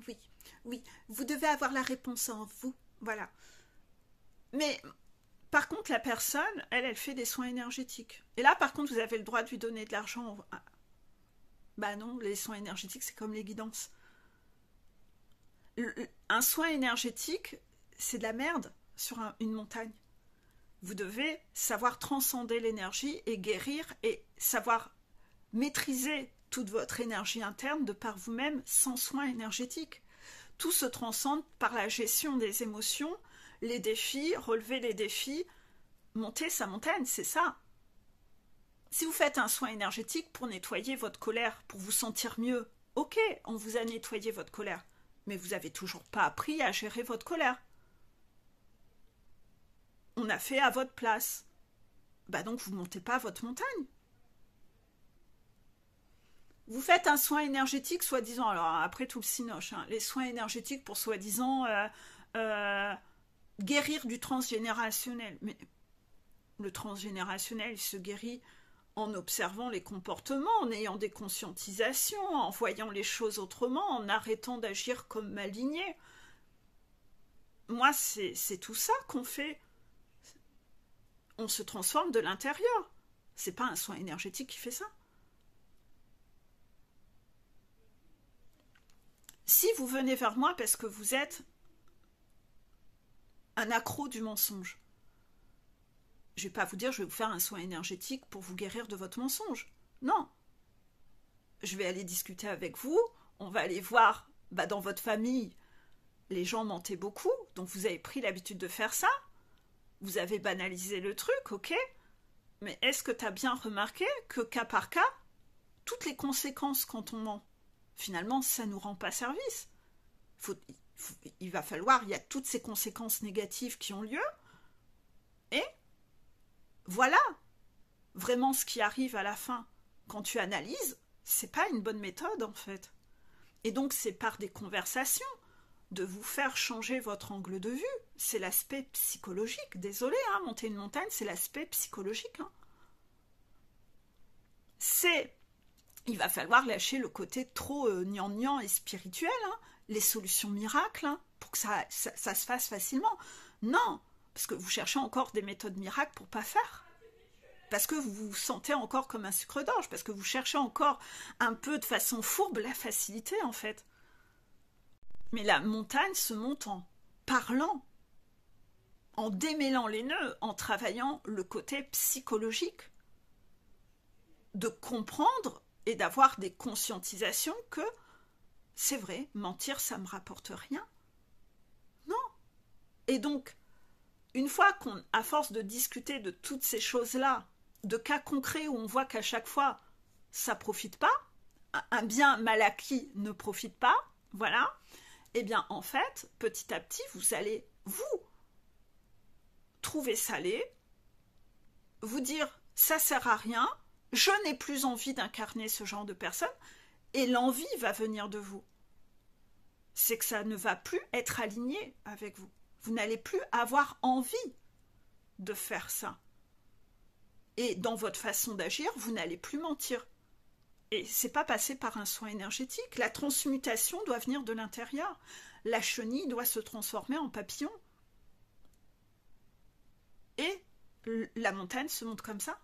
Oui. Oui. Vous devez avoir la réponse en vous. Voilà. Mais par contre, la personne, elle fait des soins énergétiques. Et là, par contre, vous avez le droit de lui donner de l'argent. Bah non, les soins énergétiques, c'est comme les guidances. Un soin énergétique, c'est de la merde sur une montagne. Vous devez savoir transcender l'énergie et guérir et savoir maîtriser toute votre énergie interne de par vous-même sans soins énergétiques. Tout se transcende par la gestion des émotions, les défis, relever les défis, monter sa montagne, c'est ça. Si vous faites un soin énergétique pour nettoyer votre colère, pour vous sentir mieux, ok, on vous a nettoyé votre colère, mais vous n'avez toujours pas appris à gérer votre colère. On a fait à votre place. Bah donc vous ne montez pas votre montagne. Vous faites un soin énergétique, soi-disant, alors après tout le cinoche, hein, les soins énergétiques pour soi-disant guérir du transgénérationnel. Mais le transgénérationnel, il se guérit en observant les comportements, en ayant des conscientisations, en voyant les choses autrement, en arrêtant d'agir comme ma lignée. Moi, c'est tout ça qu'on fait. On se transforme de l'intérieur. C'est pas un soin énergétique qui fait ça. Si vous venez vers moi parce que vous êtes un accro du mensonge, je ne vais pas vous dire je vais vous faire un soin énergétique pour vous guérir de votre mensonge. Non. Je vais aller discuter avec vous, on va aller voir dans votre famille, les gens mentaient beaucoup, donc vous avez pris l'habitude de faire ça, vous avez banalisé le truc, ok, mais est-ce que tu as bien remarqué que cas par cas, toutes les conséquences quand on ment, finalement ça ne nous rend pas service. Il va falloir, il y a toutes ces conséquences négatives qui ont lieu, et voilà, vraiment ce qui arrive à la fin, quand tu analyses, c'est pas une bonne méthode en fait. Et donc c'est par des conversations de vous faire changer votre angle de vue. C'est l'aspect psychologique. Désolé, hein, monter une montagne, c'est l'aspect psychologique. Hein. Il va falloir lâcher le côté trop gnangnan et spirituel, hein, les solutions miracles, hein, pour que ça se fasse facilement. Non, parce que vous cherchez encore des méthodes miracles pour pas faire. Parce que vous vous sentez encore comme un sucre d'orge, parce que vous cherchez encore un peu de façon fourbe la facilité en fait. Mais la montagne se monte en parlant, en démêlant les nœuds, en travaillant le côté psychologique, de comprendre et d'avoir des conscientisations que c'est vrai, mentir ça me rapporte rien. Non. Et donc, une fois qu'à force de discuter de toutes ces choses-là, de cas concrets où on voit qu'à chaque fois ça profite pas, un bien mal acquis ne profite pas, voilà, eh bien en fait, petit à petit, vous allez vous trouver salé, vous dire ça sert à rien, je n'ai plus envie d'incarner ce genre de personne, et l'envie va venir de vous. C'est que ça ne va plus être aligné avec vous. Vous n'allez plus avoir envie de faire ça. Et dans votre façon d'agir, vous n'allez plus mentir. Et c'est pas passé par un soin énergétique. La transmutation doit venir de l'intérieur. La chenille doit se transformer en papillon. Et la montagne se monte comme ça,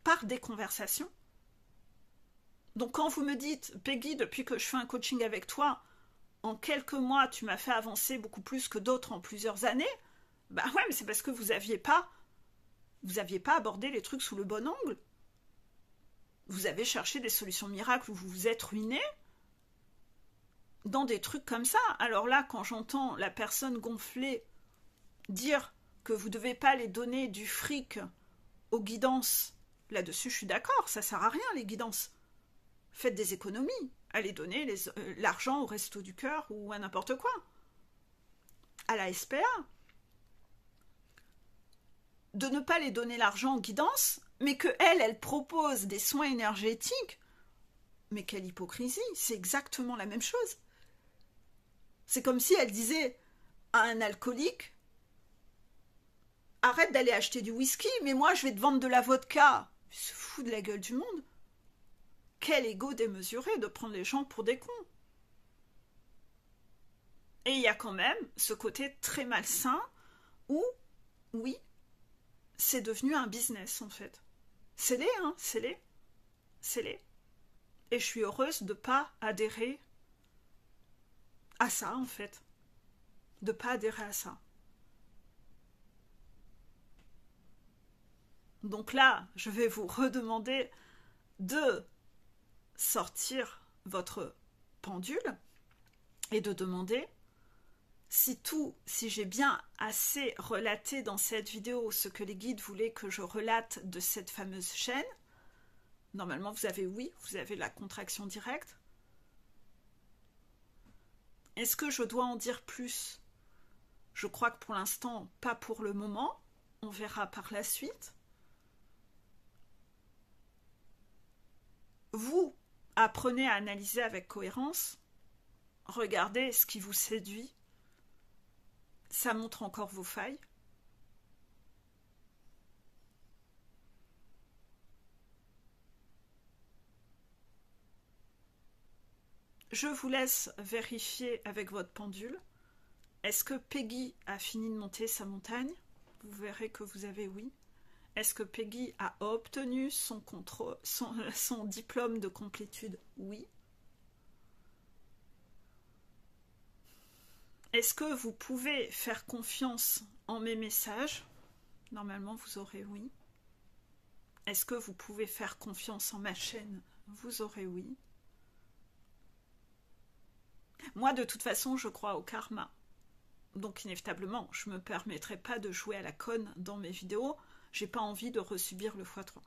par des conversations. Donc quand vous me dites, Peggy, depuis que je fais un coaching avec toi, en quelques mois, tu m'as fait avancer beaucoup plus que d'autres en plusieurs années, bah ouais, mais c'est parce que vous n'aviez pas abordé les trucs sous le bon angle. Vous avez cherché des solutions miracles où vous vous êtes ruiné dans des trucs comme ça. Alors là, quand j'entends la personne gonflée dire que vous ne devez pas les donner du fric aux guidances, là-dessus, je suis d'accord, ça sert à rien, les guidances. Faites des économies. Allez donner l'argent au Resto du Cœur ou à n'importe quoi. À la SPA. De ne pas les donner l'argent en guidance, mais qu'elle propose des soins énergétiques. Mais quelle hypocrisie, c'est exactement la même chose. C'est comme si elle disait à un alcoolique, arrête d'aller acheter du whisky, mais moi je vais te vendre de la vodka. Il se fout de la gueule du monde. Quel ego démesuré de prendre les gens pour des cons. Et il y a quand même ce côté très malsain où, oui, c'est devenu un business en fait. C'est laid, hein, c'est laid. C'est laid. Et je suis heureuse de ne pas adhérer à ça en fait. De ne pas adhérer à ça. Donc là, je vais vous redemander de sortir votre pendule et de demander si j'ai bien assez relaté dans cette vidéo ce que les guides voulaient que je relate de cette fameuse chaîne. Normalement, vous avez la contraction directe. Est-ce que je dois en dire plus? Je crois que pour l'instant, pas pour le moment. On verra par la suite. Vous, apprenez à analyser avec cohérence. Regardez ce qui vous séduit. Ça montre encore vos failles. Je vous laisse vérifier avec votre pendule. Est-ce que Peggy a fini de monter sa montagne? Vous verrez que vous avez oui. Est-ce que Peggy a obtenu son diplôme de complétude? Oui. Est-ce que vous pouvez faire confiance en mes messages? Normalement, vous aurez oui. Est-ce que vous pouvez faire confiance en ma chaîne? Vous aurez oui. Moi, de toute façon, je crois au karma. Donc, inévitablement, je ne me permettrai pas de jouer à la conne dans mes vidéos. J'ai pas envie de resubir le x3.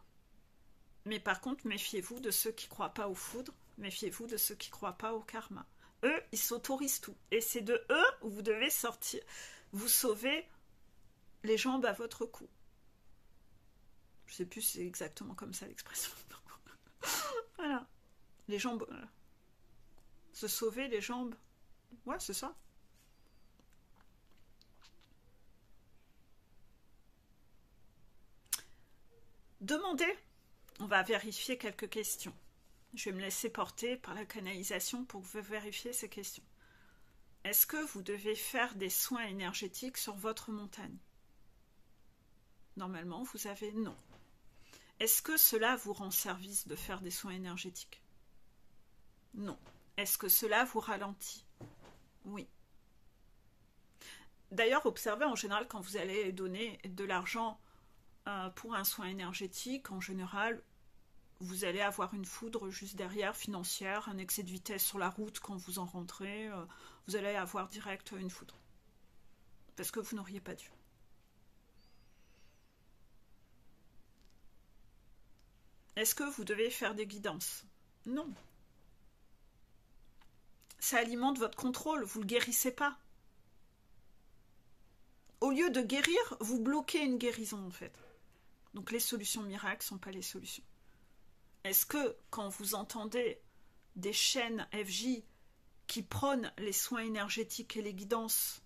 Mais par contre, méfiez-vous de ceux qui ne croient pas aux foudres. Méfiez-vous de ceux qui ne croient pas au karma. Eux, ils s'autorisent tout. Et c'est de eux où vous devez sortir. Vous sauver les jambes à votre cou. Je sais plus si c'est exactement comme ça l'expression. Voilà. Les jambes... Se sauver les jambes. Ouais, c'est ça. Demandez. On va vérifier quelques questions. Je vais me laisser porter par la canalisation pour vérifier ces questions. Est-ce que vous devez faire des soins énergétiques sur votre montagne? Normalement, vous avez non. Est-ce que cela vous rend service de faire des soins énergétiques? Non. Est-ce que cela vous ralentit? Oui. D'ailleurs, observez en général quand vous allez donner de l'argent pour un soin énergétique, en général, vous allez avoir une foudre juste derrière, financière, un excès de vitesse sur la route quand vous en rentrez, vous allez avoir direct une foudre. Parce que vous n'auriez pas dû. Est-ce que vous devez faire des guidances? Non. Ça alimente votre contrôle, vous ne le guérissez pas. Au lieu de guérir, vous bloquez une guérison en fait. Donc les solutions miracles ne sont pas les solutions. Est-ce que quand vous entendez des chaînes FJ qui prônent les soins énergétiques et les guidances,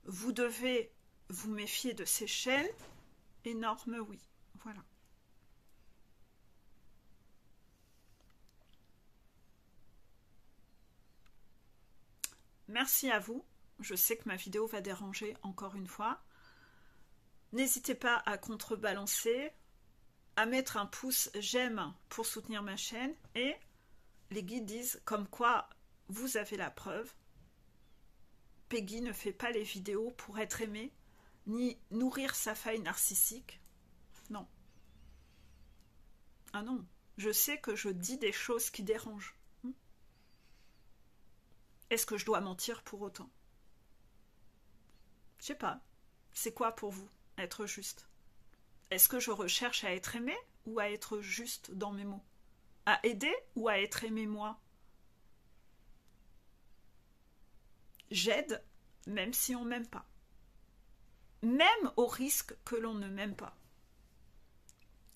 vous devez vous méfier de ces chaînes? Énorme oui. Voilà. Merci à vous. Je sais que ma vidéo va déranger encore une fois. N'hésitez pas à contrebalancer, à mettre un pouce j'aime pour soutenir ma chaîne et les guides disent comme quoi vous avez la preuve. Peggy ne fait pas les vidéos pour être aimée ni nourrir sa faille narcissique. Non. Ah non, je sais que je dis des choses qui dérangent. Est-ce que je dois mentir pour autant? Je sais pas. C'est quoi pour vous, être juste? Est-ce que je recherche à être aimé ou à être juste dans mes mots? À aider ou à être aimé moi? J'aide même si on m'aime pas. Même au risque que l'on ne m'aime pas.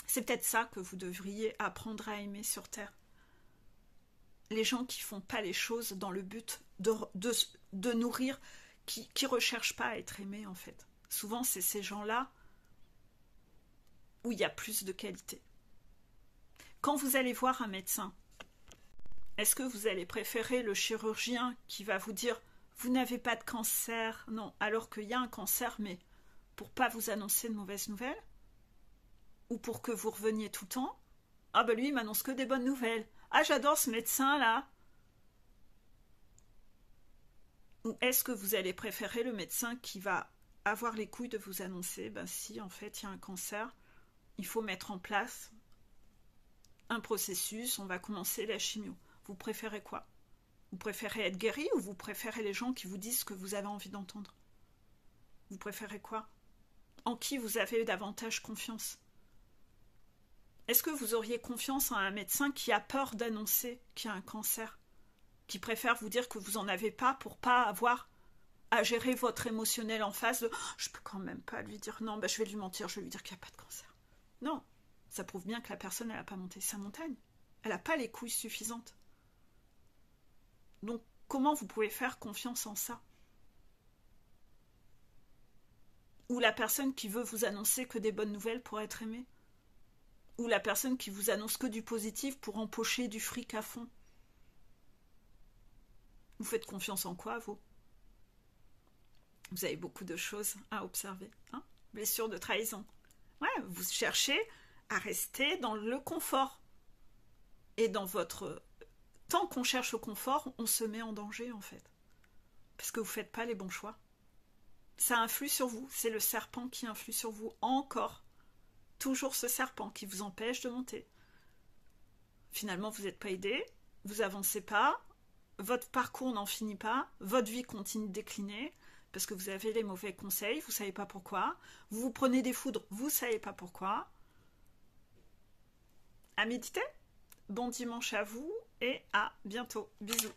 C'est peut-être ça que vous devriez apprendre à aimer sur Terre. Les gens qui font pas les choses dans le but de nourrir, qui recherchent pas à être aimés en fait. Souvent c'est ces gens-là où il y a plus de qualité. Quand vous allez voir un médecin, est-ce que vous allez préférer le chirurgien qui va vous dire vous n'avez pas de cancer? Non, alors qu'il y a un cancer, mais pour pas vous annoncer de mauvaises nouvelles? Ou pour que vous reveniez tout le temps? Ah ben lui il m'annonce que des bonnes nouvelles. Ah j'adore ce médecin là. Ou est-ce que vous allez préférer le médecin qui va avoir les couilles de vous annoncer ben si en fait il y a un cancer, il faut mettre en place un processus, on va commencer la chimio. Vous préférez quoi? Vous préférez être guéri ou vous préférez les gens qui vous disent ce que vous avez envie d'entendre? Vous préférez quoi? En qui vous avez davantage confiance? Est-ce que vous auriez confiance en un médecin qui a peur d'annoncer qu'il y a un cancer? Qui préfère vous dire que vous n'en avez pas pour pas avoir à gérer votre émotionnel en face de « je peux quand même pas lui dire non, ben je vais lui mentir, je vais lui dire qu'il n'y a pas de cancer ». Non, ça prouve bien que la personne, elle n'a pas monté sa montagne. Elle n'a pas les couilles suffisantes. Donc, comment vous pouvez faire confiance en ça? Ou la personne qui veut vous annoncer que des bonnes nouvelles pour être aimée? Ou la personne qui vous annonce que du positif pour empocher du fric à fond? Vous faites confiance en quoi, vous? Vous avez beaucoup de choses à observer. Hein? Blessure de trahison. Ouais, vous cherchez à rester dans le confort. Et dans votre... Tant qu'on cherche le confort, on se met en danger, en fait. Parce que vous ne faites pas les bons choix. Ça influe sur vous. C'est le serpent qui influe sur vous encore. Toujours ce serpent qui vous empêche de monter. Finalement, vous n'êtes pas aidé. Vous n'avancez pas. Votre parcours n'en finit pas. Votre vie continue de décliner. Parce que vous avez les mauvais conseils. Vous ne savez pas pourquoi. Vous vous prenez des foudres. Vous ne savez pas pourquoi. À méditer. Bon dimanche à vous et à bientôt. Bisous.